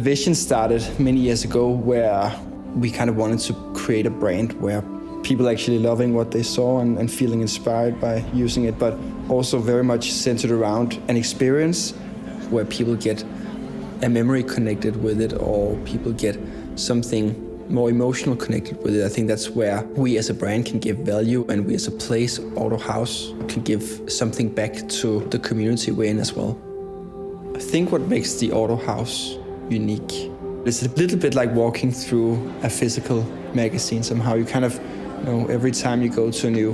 vision started many years ago where we kind of wanted to create a brand where people actually loving what they saw and feeling inspired by using it, but also very much centered around an experience where people get a memory connected with it or people get something more emotional connected with it. I think that's where we as a brand can give value, and we as a place, Audo House, can give something back to the community we're in as well. I think what makes the Audo House unique is a little bit like walking through a physical magazine somehow. You kind of know every time you go to a new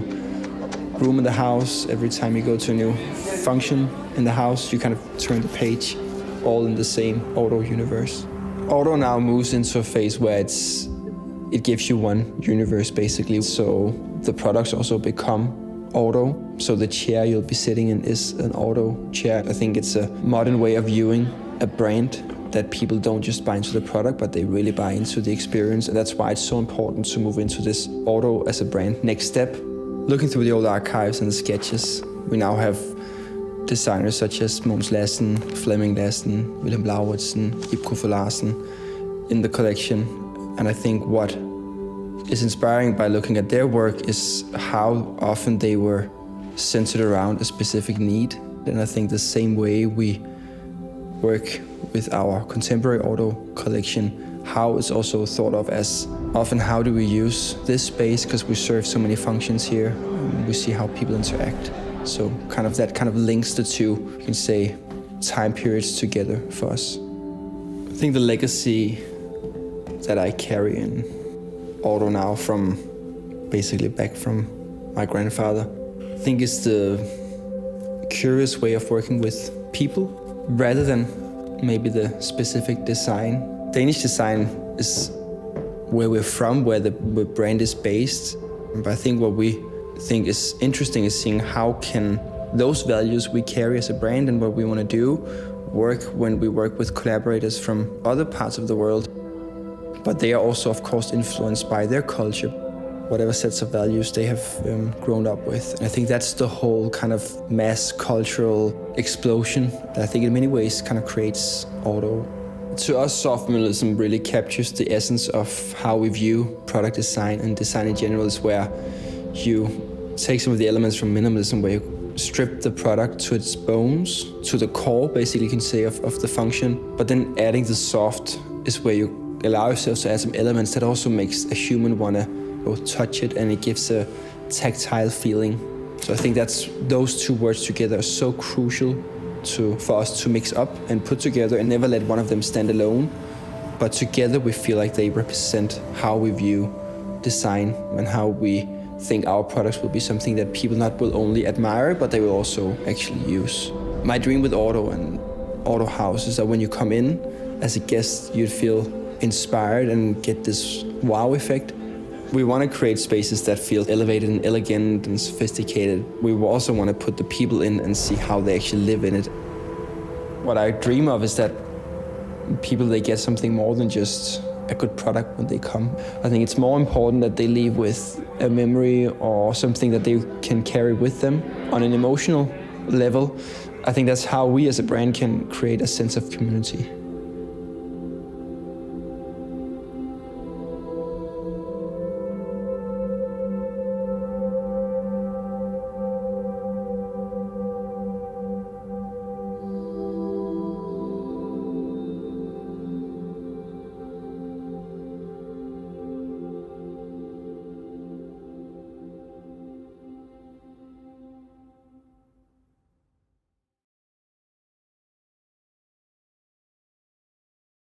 room in the house, every time you go to a new function in the house, you kind of turn the page, all in the same Audo universe. Audo now moves into a phase where it gives you one universe basically. So the products also become Audo. So the chair you'll be sitting in is an Audo chair. I think it's a modern way of viewing a brand, that people don't just buy into the product, but they really buy into the experience. And that's why it's so important to move into this Audo as a brand. Next step, looking through the old archives and the sketches, we now have designers such as Mogens Lassen, Flemming Lassen, Lassen in the collection. And I think what is inspiring by looking at their work is how often they were centered around a specific need. And I think the same way we work with our contemporary Audo collection, how it's also thought of as often how do we use this space, because we serve so many functions here. We see how people interact. So that kind of links the two, you can say, time periods together for us. I think the legacy that I carry in Audo now from basically back from my grandfather, I think is the curious way of working with people rather than maybe the specific design. Danish design is where we're from, where the brand is based. But I think what we think is interesting is seeing how can those values we carry as a brand and what we want to do work when we work with collaborators from other parts of the world. But they are also, of course, influenced by their culture, whatever sets of values they have grown up with. And I think that's the whole kind of mass cultural explosion that I think in many ways kind of creates Audo. To us, soft minimalism really captures the essence of how we view product design and design in general, is where you take some of the elements from minimalism, where you strip the product to its bones, to the core, basically, you can say, of the function. But then adding the soft is where you allow yourself to add some elements that also makes a human want to both touch it, and it gives a tactile feeling. So I think those two words together are so crucial for us to mix up and put together and never let one of them stand alone. But together we feel like they represent how we view design and how we think our products will be something that people not will only admire, but they will also actually use. My dream with Audo and Audo House is that when you come in as a guest, you'd feel inspired and get this wow effect. We want to create spaces that feel elevated and elegant and sophisticated. We also want to put the people in and see how they actually live in it. What I dream of is that people, they get something more than just a good product when they come. I think it's more important that they leave with a memory or something that they can carry with them on an emotional level. I think that's how we as a brand can create a sense of community.